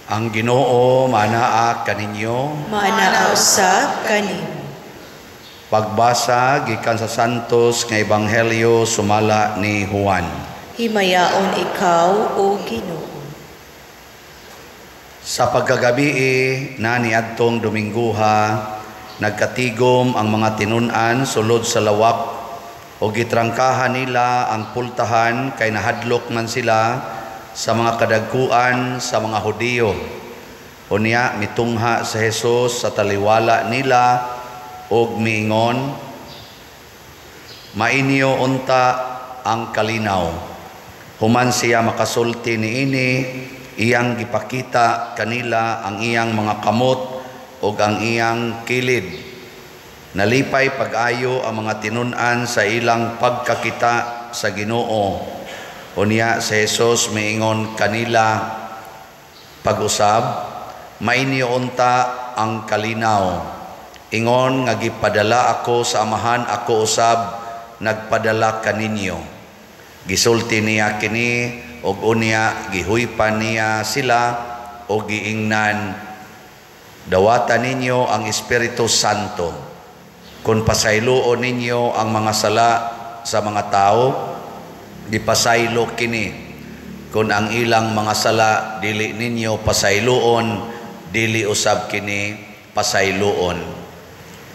Ang Ginoo manaa kaninyo. Manaa usab kanimo. Pagbasa gikan sa Santos nga Ebanghelyo sumala ni Juan. Himayaon ikaw, O Ginoo. Sa pagkagabi na niadtong Domingguha, nagkatigom ang mga tinun-an sulod sa lawak o gitrangkahan nila ang pultahan kay nahadlok man sila sa mga kadagkuan sa mga Hudiyo. Unya mitungha sa Hesus sa taliwala nila og miingon, mainyo unta ang kalinaw. Human siya makasulti niini, iyang gipakita kanila ang iyang mga kamot ug ang iyang kilid. Nalipay pag-ayo ang mga tinun-an sa ilang pagkakita sa Ginoo. Unya si Jesus miingon kanila pag-usab, mainyo unta ang kalinaw. Ingon nga gipadala ako sa Amahan, ako usab nagpadala kaninyo. Gisulti niya kini og unya gihuypan niya sila o giingnan, dawatan ninyo ang Espiritu Santo. Kung pasayloon ninyo ang mga sala sa mga tao, dipasaylo kini. Kung ang ilang mga sala dili ninyo pasayloon, dili usab kini pasayloon.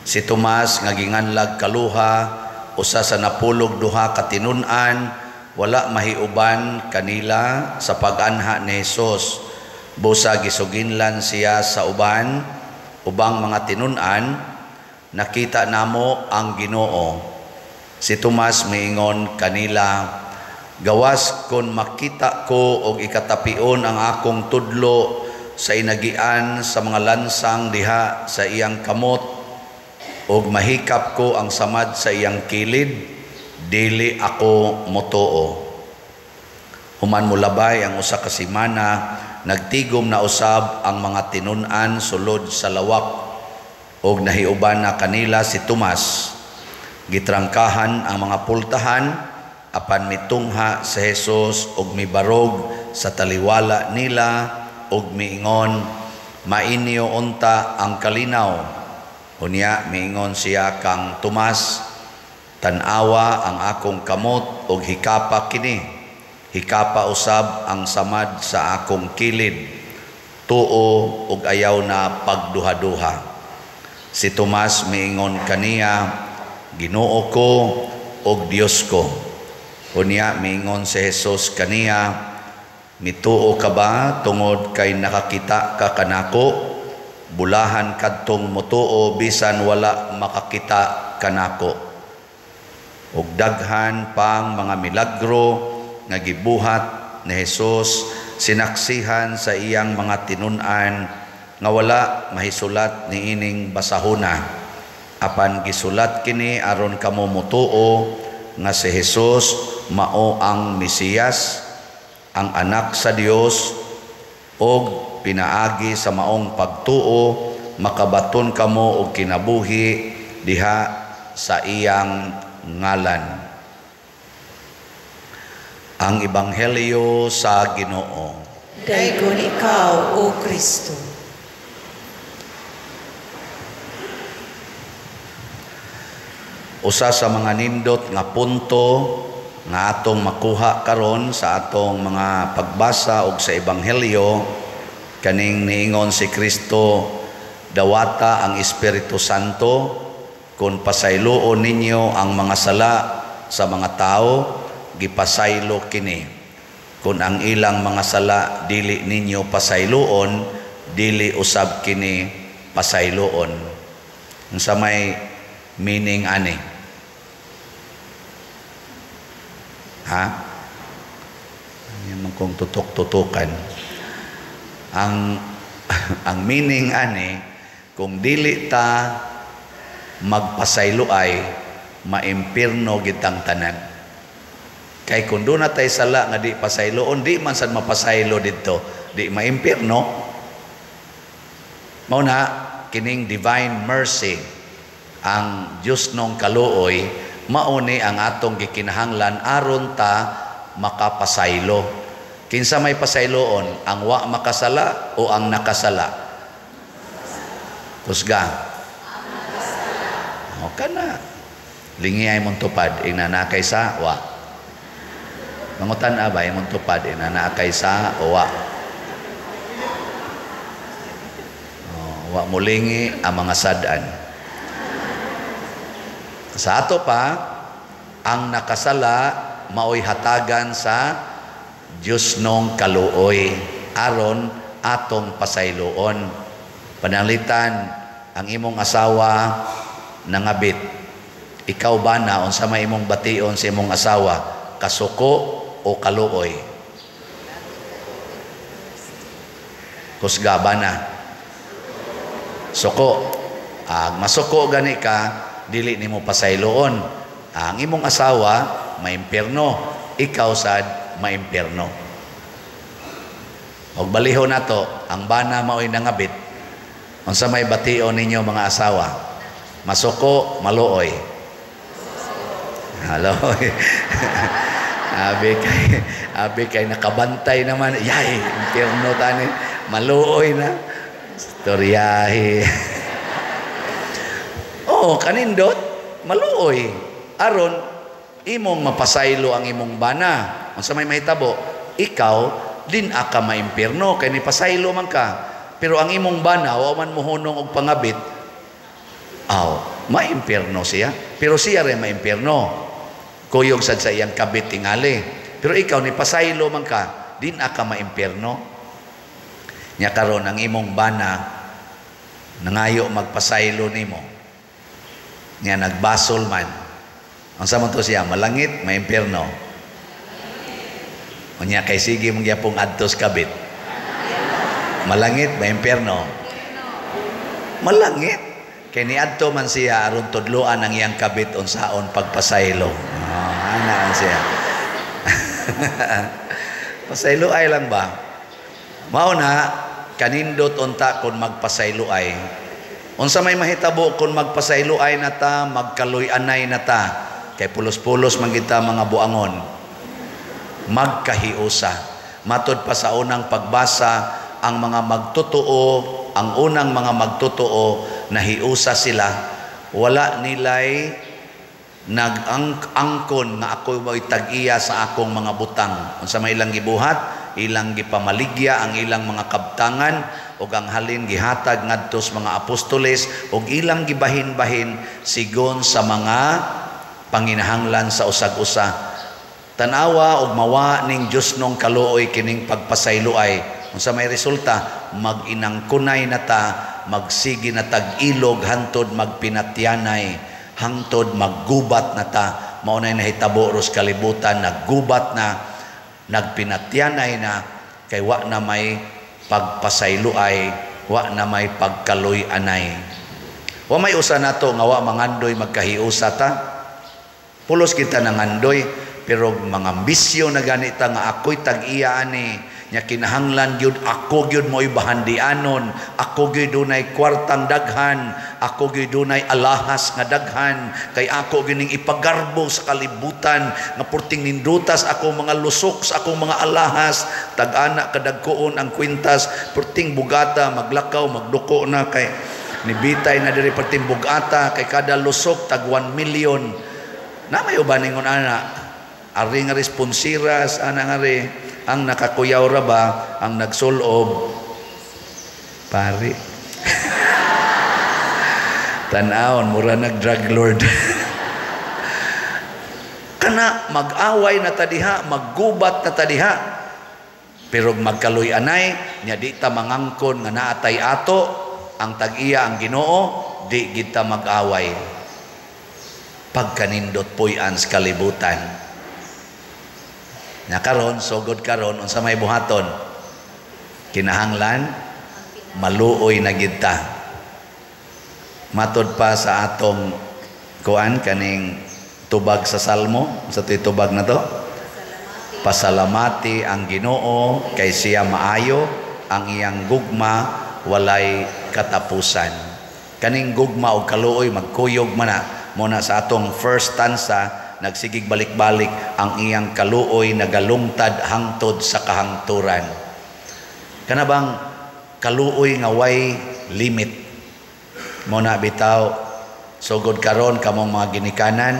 Si Tomas nga ginganlag kaluha, usa sa napulog duha ka tinun-an, wala mahiuban kanila sa pag-anha ni Jesus. Busa gisuginlan siya sa ubang mga tinun-an, nakita namo ang Ginoo. Si Tomas miingon kanila, gawas kon makita ko og ikatapion ang akong tudlo sa inagian sa mga lansang diha sa iyang kamot, og mahikap ko ang samad sa iyang kilid, dili ako motoo. Human mulabay ang usa ka semana, nagtigom na usab ang mga tinun-an sulod sa lawak, og nahiuban na kanila si Tomas. Gitrangkahan ang mga pultahan, apan mitungha sa Jesus og mibarog sa taliwala nila og miingon, mainyo unta ang kalinaw. Unya miingon siya kang Tomas, tan-awa ang akong kamot og hikapa kini. Hikapa usab ang samad sa akong kilid, tuo og ayaw na pagduha-duha. Si Tomas miingon kaniya, Ginoo ko og Dios ko. Unya miingon si Jesus kaniya, mituo ka ba tungod kay nakakita ka kanako? Bulahan kadtong motuo bisan wala makakita kanako. Ug daghan pang mga milagro nga gibuhat ni Jesus sinaksihan sa iyang mga tinun-an nga wala mahisulat niining basahona. Apan gisulat kini aron kamo motuo nga si Jesus mao ang Mesiyas, ang anak sa Dios, og pinaagi sa maong pagtuo makabaton kamo og kinabuhi diha sa iyang ngalan. Ang Ebanghelyo sa Ginoo. Daygon ikaw, O Kristo. Usa sa mga nindot nga punto nga atong makuha karon sa atong mga pagbasa og sa Ebanghelyo, kaning niingon si Kristo, dawata ang Espiritu Santo, kung pasayloon ninyo ang mga sala sa mga tao, gipasaylo kini. Kung ang ilang mga sala dili ninyo pasayloon, dili usab kini pasayloon. Unsa may meaning ani? Ha? Yan man kong tutok-tutukan. Ang meaning ani, kung dili ta magpasaylo ay maimpirno gitang tanan. Kay kung doon na tayo sala nga di pasayloon, di man sad mapasaylo dito, di maimpirno. Mao na kining divine mercy, ang Diyos nung kaluoy, mauni ang atong gikinahanglan aron ta makapasaylo. Kinsa may pasayloon, ang wa makasala o ang nakasala? Kusga. O kana. Lingi ay mong tupad, inanakay sa wa. Mangutan abay mong tupad, inanakay sa o wa. Wa mulingi ang mga sadan. Sa ato pa, ang nakasala maoy hatagan sa Diyos nung kaluoy aron atong pasayloon. Panalitan ang imong asawa nangabit. Ikaw ba na unsa may imong bation sa imong asawa, kasuko o kaluoy? Kusga ba na? Suko. Masuko gani ka, dili nimo pasayloon. Ang imong asawa maimpierno, ikaw sad maimpierno. Og baliho nato, ang bana maoy nangabit. Unsa may bation ninyo mga asawa? Masuko, maluoy. Haloy. Abi kay nakabantay naman. Yay, impierno tani. Maluoy na. Storyahe. Kanindot, maluoy. Aron, imong mapasaylo ang imong bana. Unsa may mahitabo, ikaw, din aka maimpierno, kay ni pasaylo man ka. Pero ang imong bana, wa man muhunong og pangabit, maimpierno siya. Pero siya rin maimpierno. Kuyog sad sa iyang kabit tingali. Pero ikaw, ni pasaylo man ka, din aka maimpierno. Nya karon ang imong bana nangayo magpasaylo nimo, nya nagbasol man, ang sama to siya malangit maimpierno, unya kay sige mong gyapong adtos kabit, malangit maimpierno, malangit kay niadto man siya aron tudloan ang iyang kabit unsaon pagpasaylo. Ana siya. Pasaylo ay lang ba? Mao na kanindot unta kung magpasayloay. Unsa may mahitabo kung magpasayloay na ta, magkaluy-anay na ta, kay pulos-pulos man kita mga buangon. Magkahiusa. Matod pa sa unang pagbasa, ang mga magtotoo, ang unang mga magtotoo, nahiusa sila, wala nilay nag-angkon nga ako'y mo'y tag-iya sa akong mga butang. Unsa may ilang gibuhat, ilang gipamaligya ang ilang mga kabtangan ug ang halin gihatag ngadto sa mga apostoles ug ilang gibahin-bahin sigon sa mga panginahanglan sa usag-usa. Tanawa ug mawa ning Dios nung kaluoy kining pagpasayloay. Unsa may resulta, mag-inangkunay na ta, magsigi na tag-ilog hantod magpinatyanay, hangtod maggubat na ta. Mao nay nahitabo ros kalibutan, naggubat na, nagpinatyanay na, kay wa na may pagpasayloay, wa na may pagkaluy-anay. Wa may usa nato nga wa mangandoy magkahiusa ta. Pulos kita nangandoy, pero mga ambisyo na ganita nga ako'y tag-iya ani, nya kinahanglan gyud ako gyud mo'y bahandianon, ako gyud dunay kwartang daghan, ako gyud dunay alahas nga daghan, kay ako gining ipagarbo sa kalibutan nga purting nindutas ako mga lusok sa akong mga alahas, tag-ana kadagkoon ang kwintas, purting bugata maglakaw magduko na, kay nibitay na diri purting bugata, kay kada lusok tag 1 million. Na may uban ningon ana, ari nga responsiras ana nga ri ang nakakuyaw ra ba ang nagsulob pari. Tanawon mura nag drug lord. Kana mag-away na tadiha, maggubat na tadiha, pero magkaluy-anay nya di ta mangangkon nga naatay ato ang tag-iya ang Ginoo, di kita mag-away. Pagkanindot puy-an sa kalibutan. Na karon, sugod karon, unsa may buhaton, kinahanglan maluoy na gid ta. Matod pa sa atong kuan kaning tubag sa Salmo, sa tubag na to, pasalamati ang Ginoo kay siya maayo, ang iyang gugma walay katapusan. Kaning gugma o kaluoy magkuyog man na muna sa atong first stanza nagsigig balik-balik ang iyang kaluoy nagalungtad hangtod sa kahangturan. Kana bang kaluoy nga way limit? Mo na bitaw, sugod karon kamong mga ginikanan,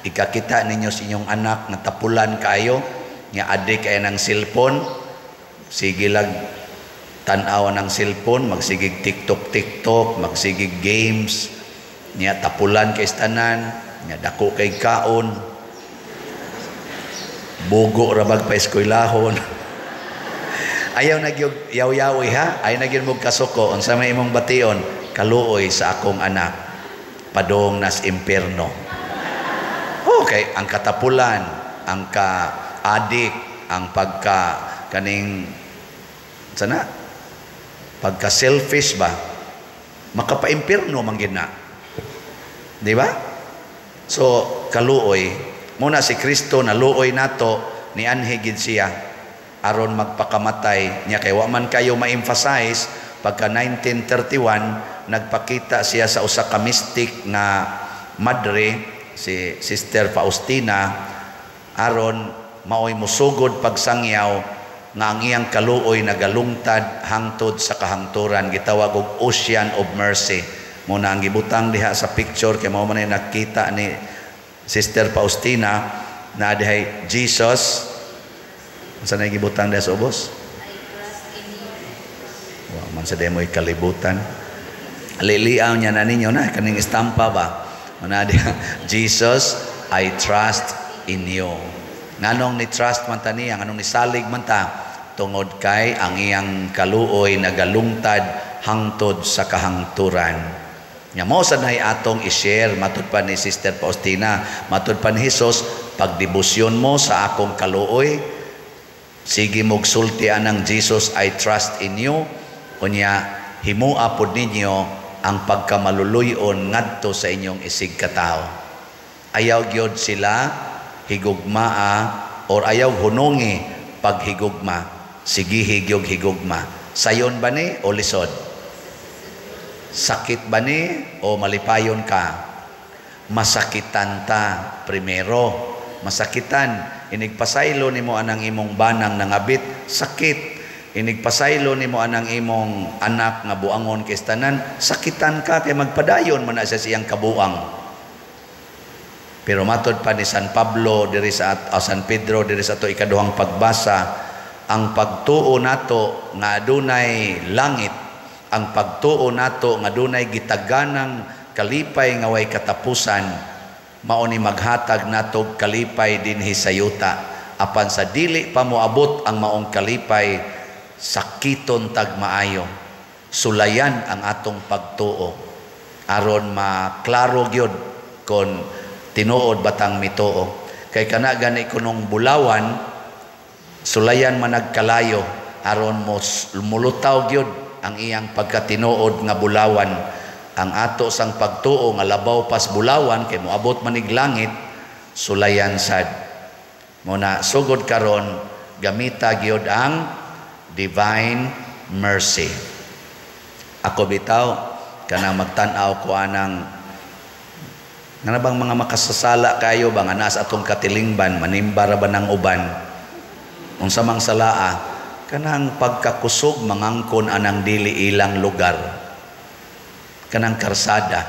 ikakita ninyo sa inyong anak na tapulan kayo, nga adik kay ng cellphone, sige lang tanaw ng cellphone, magsigig TikTok, magsigig games, niya tapulan kay tanan, niya dako kay kaon, bugo rabag pa eskwelahon. Ayaw nagyog yaw-yawi ha, ay nagyon mo kasuko, unsa may imong bation, kaluoy sa akong anak, padong nas impierno. Okay, ang katapulan, ang ka-adik, ang kaning sana, pagka-selfish ba, makapa-impierno man gid na. Di ba? So, kaluoy, muna si Kristo na luoy nato, ni anhi gid siya, aron magpakamatay niya, kay wa man kayo ma-emphasize, pagka 1931, nagpakita siya sa usa ka mystic na madre, si Sister Faustina, aron maoy musugod pagsangyaw nga ang iyang kaluoy nagalungtad hangtod sa kahangturan, gitawag og Ocean of Mercy. Muna ang gibutang diha sa picture kay mao man nakita ni Sister Faustina na dihay Jesus. Unsa na gibutang diha sa ubos? Wa man sa demo kalibutan. Aliliaw niya na ninyo na kaning istampa ba? Muna diha Jesus, I trust in you. Nganong ni trust man ta niya, nganong ni salig man ta, tungod kay ang iyang kaluoy nagalungtad hangtod sa kahangturan. Nya mo sa nay atong i-share matud pa ni Sister Faustina, matud pa ni Hesus, pagdebosyon mo sa akong kaluoy, sige mog sultian ng Jesus, I trust in you, unya himua pod ninyo ang pagkamaluluyon ngadto sa inyong isig katao. Ayaw gyud sila higugmaa or ayaw hunongi paghigugma, sige higyog higugma. Sayon ba ni o lisod? Sakit ba ni o malipayon ka? Masakitan ta primero. Masakitan, inigpasaylo nimo anang imong banang nangabit, sakit. Inigpasaylo nimo anang imong anak nga buangon kay tanan, sakitan ka kay magpadayon man sa siyang kabuang. Pero matod pa ni San Pablo diri sa San Pedro diri sa ato ikaduhang pagbasa, ang pagtuo nato nga adunay langit, ang pagtuo nato nga adunay gitaganang kalipay nga way katapusan, mao ni maghatag nato kalipay dinhi sa yuta. Apan sa dili pa moabot ang maong kalipay, sakiton tag maayo. Sulayan ang atong pagtuo aron maklaro gyud kon tinuod batang mituo. Kay kana gani kunong bulawan, sulayan man nagkalayo aron mo mulutaw gyud ang iyang pagkatinuod nga bulawan. Ang ato sang pagtuo nga labaw pas bulawan kay moabot manig langit, sulayan sad. Muna sugod karon gamita gyud ang divine mercy. Ako bitaw kanang magtan-aw ko anang nga bang mga makasasala kayo ba nga nasa atong katilingban, manimbara ba ng uban, unsa mang salaa, kanang pagkakusog mangangkon anang dili ilang lugar, kanang karsada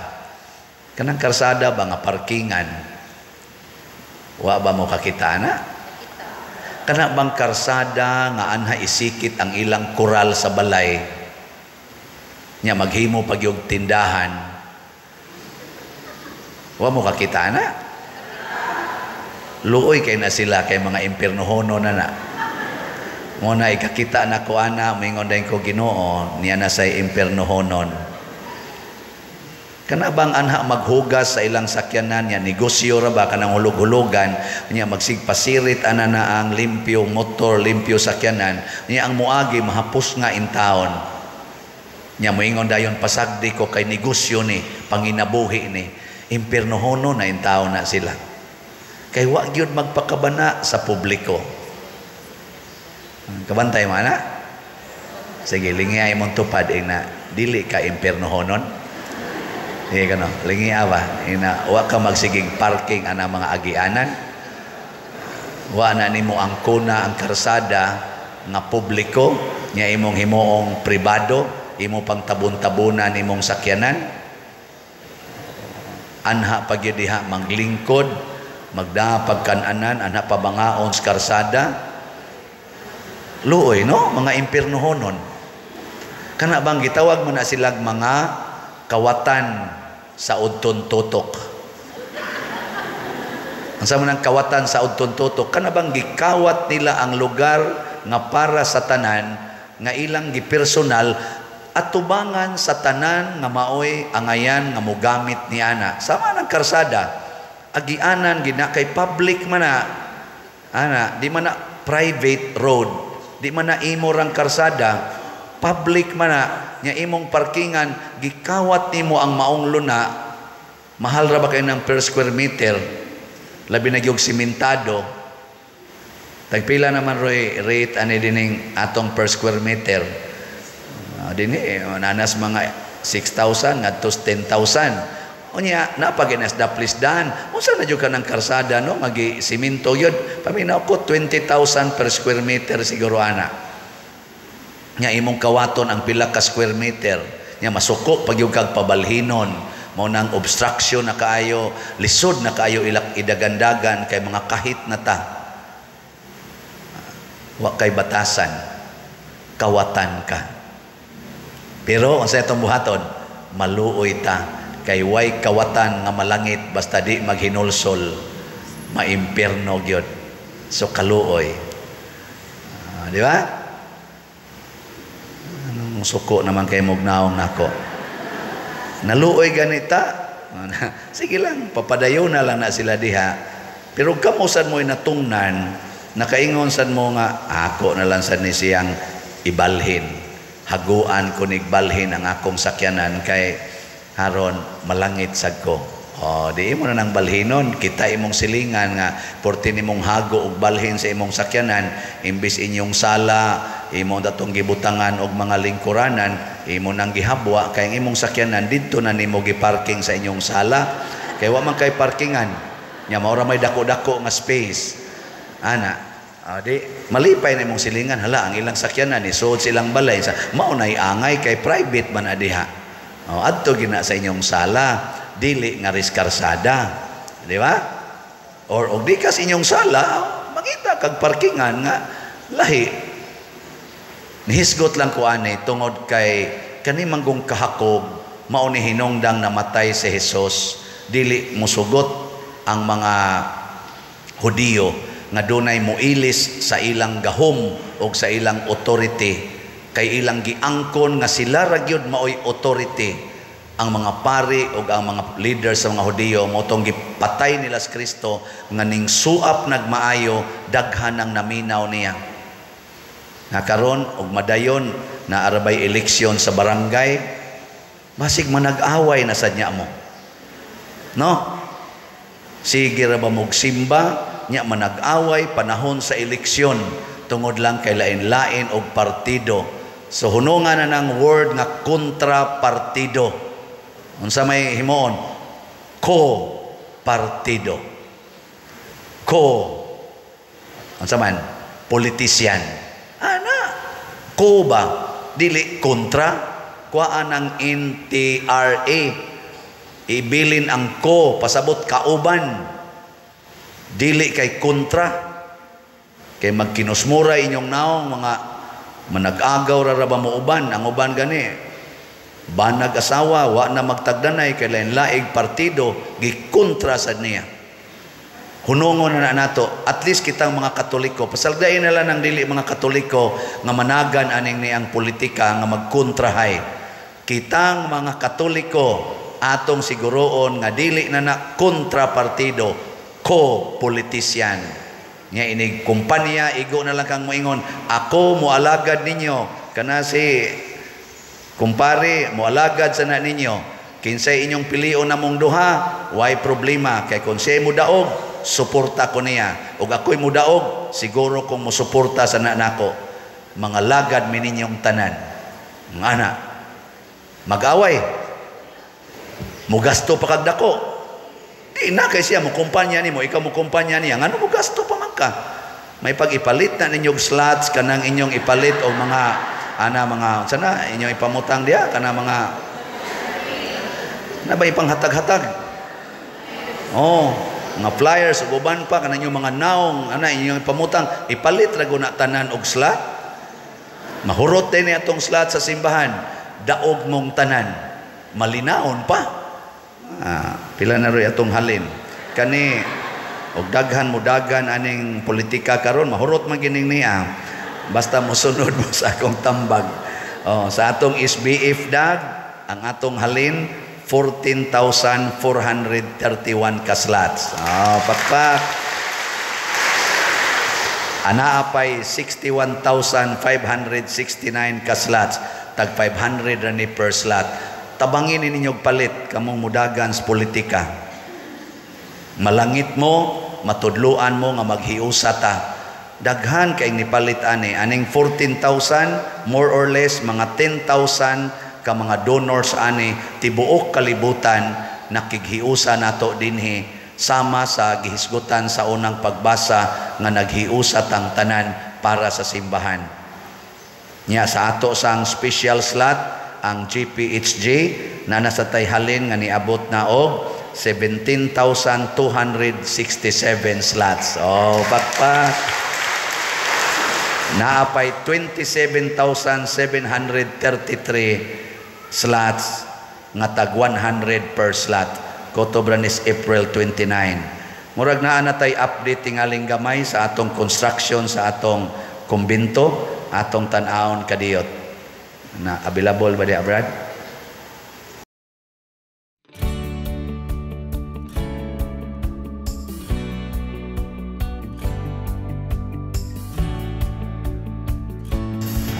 ba nga parkingan, wa ba mo kakita na? Kana bang karsada nga anha isikit ang ilang kural sa balay, nya maghimo pagyog tindahan, wa mo kakita na? Luoy kay na sila kay mga impiernohono na na. Muna ikakita na ko ana, mingon dayon ko Ginoo, niya na say impiernohonon. Kana bang anha maghugas sa ilang sakyanan niya, negosyo ra ba kanang hulog-hulugan, niya magsigpasirit ana na ang limpyo motor, limpyo sakyanan, niya ang muagi mahapos nga in town. Niya moingon dayon pasagdi ko kay negosyo ni, panginabuhi ni. Impiernohono na in tao na sila. Kay wa gyud magpakabana sa publiko. Kabantay man na? Sige, lingay mong tupad na dili ka impiernohonon. kano, lingi awa. Wa ka magsigig parking ana mga agianan. Wa na nimo ang kuna ang karsada nga publiko, nya imong himuong pribado, imo pang tabon-tabunan imong sakyanan. Anha pagyud diha maglingkod, magdapagkananan, anha pabangaon sa karsada. Luoy no, mga impiernohonon. Kana bang gitawag mo na silag mga kawatan sa udton tutok. Ang sama ng kawatan sa udton tutok, kana bang gikawat nila ang lugar nga para sa tanan, nga ilang gipersonal at tubangan sa tanan nga maoy angayan nga mogamit ni ana. Sama ng karsada, agianan gina kay public man na, ana, di man na private road, di man na imo rang karsada, public man na, nya imong parkingan, gikawat nimo ang maong luna, mahal ra ba kayo ng per square meter, labi na gyud simentado, tagpila naman roy rate ani dining atong per square meter, dinhi nanas mga 6,000 ngadto 10,000, unya napaginas daplisdan, unsa na jud ka ng karsada no, magi simento yun, paminaw ko 20,000 per square meter siguro ana. Nya imong kawaton ang pila ka square meter, nya masuko pag yung kag pabalhinon, mao nang obstruction na kaayo, lisod na kaayo ilak idagandagan kay mga kahit na ta. Wa kay batasan, kawatan ka. Pero unsa itong buhaton? Maluoy ta kay way kawatan nga malangit basta di maghinulsol, maimpierno gyud. So kaluoy. Di ba? Suko naman kay mugnaong nako. Naluoy ganita. Sige lang, papadayo na lang na sila diha. Pero kamusan mo natungnan, nakaingon sad mo nga ako na lang sad ni siyang ibalhin. Haguan ko nigbalhin ang akong sakyanan kay haron malangit sad ko. O, di mo na nang balhinon, kita imong silingan nga porti nimong hago og balhin sa imong sakyanan, imbis inyong sala, imong datong gibutangan og mga lingkuranan, imo nang gihabwa kay ang imong sakyanan didto na nimo giparking sa inyong sala. Kay wa man kay parkingan, nya mao ra may dako-dako nga space. Ana, di malipay na imong silingan, hala ang ilang sakyanan ni suod silang balay sa mao nay angay kay private man adiha. O, adto gina sa inyong sala. Dili nga riskarsada, di ba? Or og di kas inyong sala, makita kag parkingan nga lahi. Nihisgot lang ko ani tungod kay kani manggong kahakog mao ni hinungdang namatay si Jesus, dili musugot ang mga Hudiyo nga dunay muilis sa ilang gahom o sa ilang authority, kay ilang giangkon nga sila ra gyud maoy authority. Ang mga pari o ang mga leaders sa mga Hudiyo motong gipatay nila sa Kristo nga ning suap nagmaayo daghan ang naminaw niya. Nakaron og madayon na arabay eleksyon sa barangay, basig manag-away na sadya mo. No? Sige ra ba mog simba nya manag-away panahon sa eleksyon tungod lang kay lain-lain og partido. So hunungan na ng word nga kontra partido. Unsa may himuon? Ko-partido. Unsa man? Politician. Ana, ko ba? Dili kontra? Kuhaan ang NTRA. Ibilin ang ko, pasabot kauban. Dili kay kontra. Kay magkinusmura inyong naong mga manag-agaw raraba mo uban. Ang uban gani, banag asawa, wa na magtagdanay kay lain-laig partido, gikontra sad niya. Hunungon na nato, at least kitang mga Katoliko, pasaldain na lang ng dili mga Katoliko nga managan aning niyang politika nga magkontrahay. Kitang mga Katoliko atong siguroon nga dili na kontra partido, ko-politisyan. Nga inig kumpanya, igo na lang kang moingon, ako moalagad ninyo, kana si kumpare, moalagad sa na ninyo. Kinsay inyong pilion na mong duha, why problema. Kay kung siya mo daog, suporta ko niya. O ako'y mo daog, siguro kung mo suporta sa nanako. Mga lagad mi ninyong tanan. Mga anak, mag-away. Mugasto pa kagdako. Di na kay siya mo kumpanya nimo, ikaw mo kumpanya niya. Ngano mo gasto pa man ka? May pag-ipalit na ninyong slots kanang inyong ipalit o mga mga sana inyong ipamutang diya kana mga na ba ipanghatag-hatag. Oh, mga flyers ug uban pa kanang inyong mga naong inyong ipamutang ipalit ra guna tanan og slot. Mahurot din atong slot sa simbahan. Daog mong tanan. Malinaon pa. Pila na rin atong halin. Kani og daghan mo dagan aning politika karon mahurot man gining niya. Basta mosunod mo sa akong tambag. Sa atong SBF dag ang atong halin 14,431 ka slots. Pakpak. Anaapay 61,569 ka slots. Tag 500 ra ni per slot. Tabangin ninyo palit kamong mudagan sa politika. Malangit mo, matudluan mo nga maghiusa ta. Daghan kay nipalit aning 14,000 more or less mga 10,000 ka mga donors tibuok kalibutan nakighiusa nato dinhi sama sa gihisgutan sa unang pagbasa nga naghiusa tang tanan para sa simbahan. Nya sa ato sang special slot ang GPHJ na nasa tayhalin nga niabot na og 17,267 slots. Pakpak. Naapay 27,733 slots nga tag 100 per slot. Kotobranis April 29. Murag naa na tay update tingaling gamay sa atong construction sa atong kumbento, atong tan-awon kadiyot. Na available ba di Brad?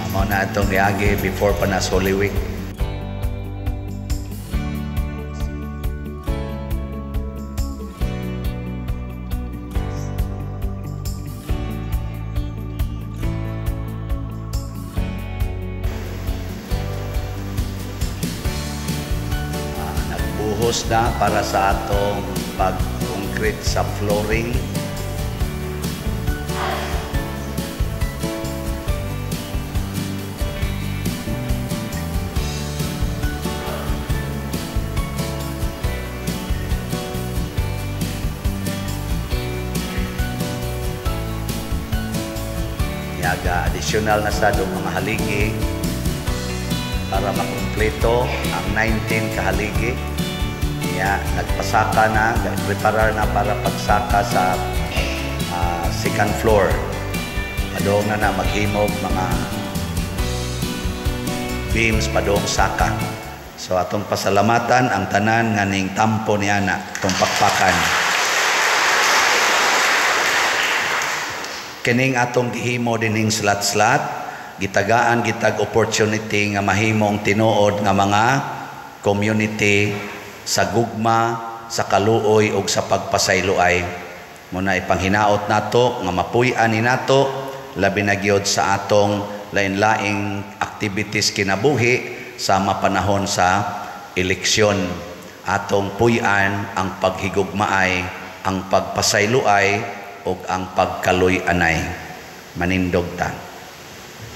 Mao na atong niagi before pa nas Holy Week. Nagbuhos na para sa atong pag-concrete sa flooring. Yaga additional na sa mga haligi para makumpleto ang 19 kahaligi. Nagpasaka na, preparar na para pagsaka sa second floor. Padong na maghimog mga beams padong saka. So atong pasalamatan ang tanan nga ning tampo ni ana tong pakpakan. Kining atong gihimo dining slat-slat, gitagaan gitag opportunity nga mahimong tinuod nga mga community sa gugma, sa kaluoy ug sa pagpasayloay. Muna ipanghinaot nato nga mapuy-an ni nato labi na gyud sa atong lain-laing activities kinabuhi sa mapanahon sa eleksyon. Atong puy-an ang paghigugmaay, ang pagpasayloay ug ang pagkaluy-anay. Manindog ta.